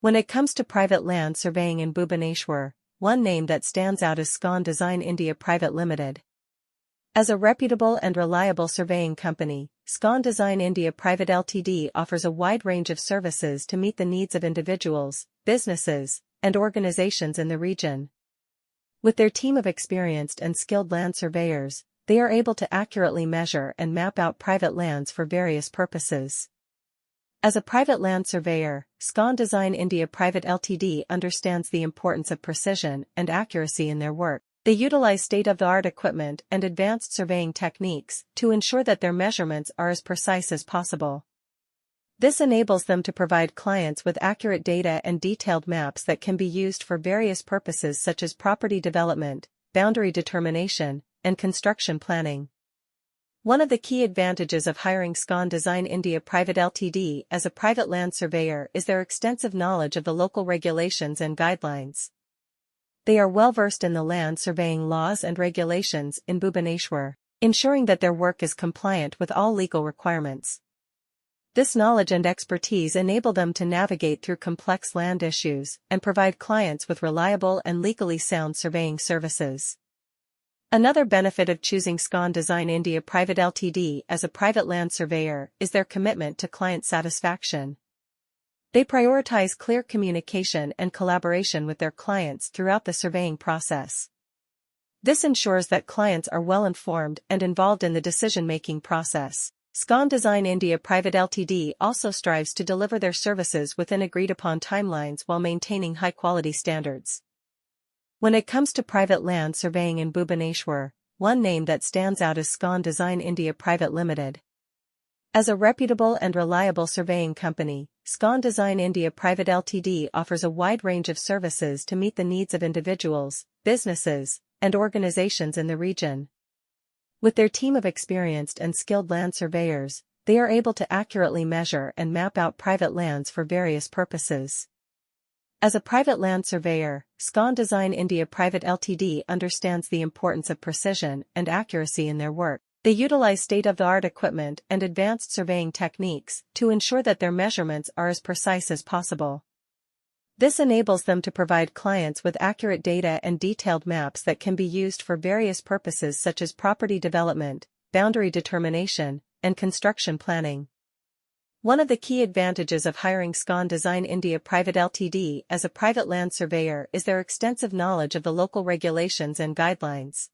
When it comes to private land surveying in Bhubaneswar, one name that stands out is Scon Design India Private Limited. As a reputable and reliable surveying company, Scon Design India Private Ltd offers a wide range of services to meet the needs of individuals, businesses, and organizations in the region. With their team of experienced and skilled land surveyors, they are able to accurately measure and map out private lands for various purposes. As a private land surveyor, Scon Design India Private Ltd understands the importance of precision and accuracy in their work. They utilize state-of-the-art equipment and advanced surveying techniques to ensure that their measurements are as precise as possible. This enables them to provide clients with accurate data and detailed maps that can be used for various purposes such as property development, boundary determination, and construction planning. One of the key advantages of hiring Scon Design India Private Ltd as a private land surveyor is their extensive knowledge of the local regulations and guidelines. They are well versed in the land surveying laws and regulations in Bhubaneswar, ensuring that their work is compliant with all legal requirements. This knowledge and expertise enable them to navigate through complex land issues and provide clients with reliable and legally sound surveying services. Another benefit of choosing Scon Design India Private Ltd as a private land surveyor is their commitment to client satisfaction. They prioritize clear communication and collaboration with their clients throughout the surveying process. This ensures that clients are well informed and involved in the decision-making process. Scon Design India Private Ltd also strives to deliver their services within agreed-upon timelines while maintaining high-quality standards. When it comes to private land surveying in Bhubaneswar, one name that stands out is Scon Design India Private Limited. As a reputable and reliable surveying company, Scon Design India Private Ltd offers a wide range of services to meet the needs of individuals, businesses, and organizations in the region. With their team of experienced and skilled land surveyors, they are able to accurately measure and map out private lands for various purposes. As a private land surveyor, Scon Design India Private Ltd understands the importance of precision and accuracy in their work. They utilize state-of-the-art equipment and advanced surveying techniques to ensure that their measurements are as precise as possible. This enables them to provide clients with accurate data and detailed maps that can be used for various purposes such as property development, boundary determination, and construction planning. One of the key advantages of hiring Scon Design India Private Ltd as a private land surveyor is their extensive knowledge of the local regulations and guidelines.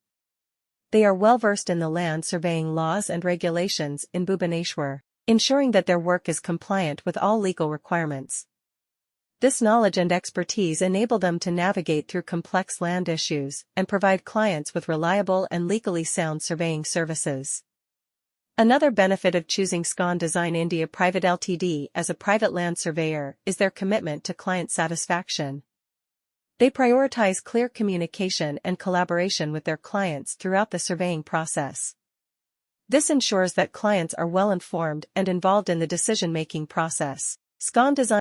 They are well versed in the land surveying laws and regulations in Bhubaneswar, ensuring that their work is compliant with all legal requirements. This knowledge and expertise enable them to navigate through complex land issues and provide clients with reliable and legally sound surveying services. Another benefit of choosing Scon Design India Private Ltd as a private land surveyor is their commitment to client satisfaction. They prioritize clear communication and collaboration with their clients throughout the surveying process. This ensures that clients are well informed and involved in the decision-making process. Scon Design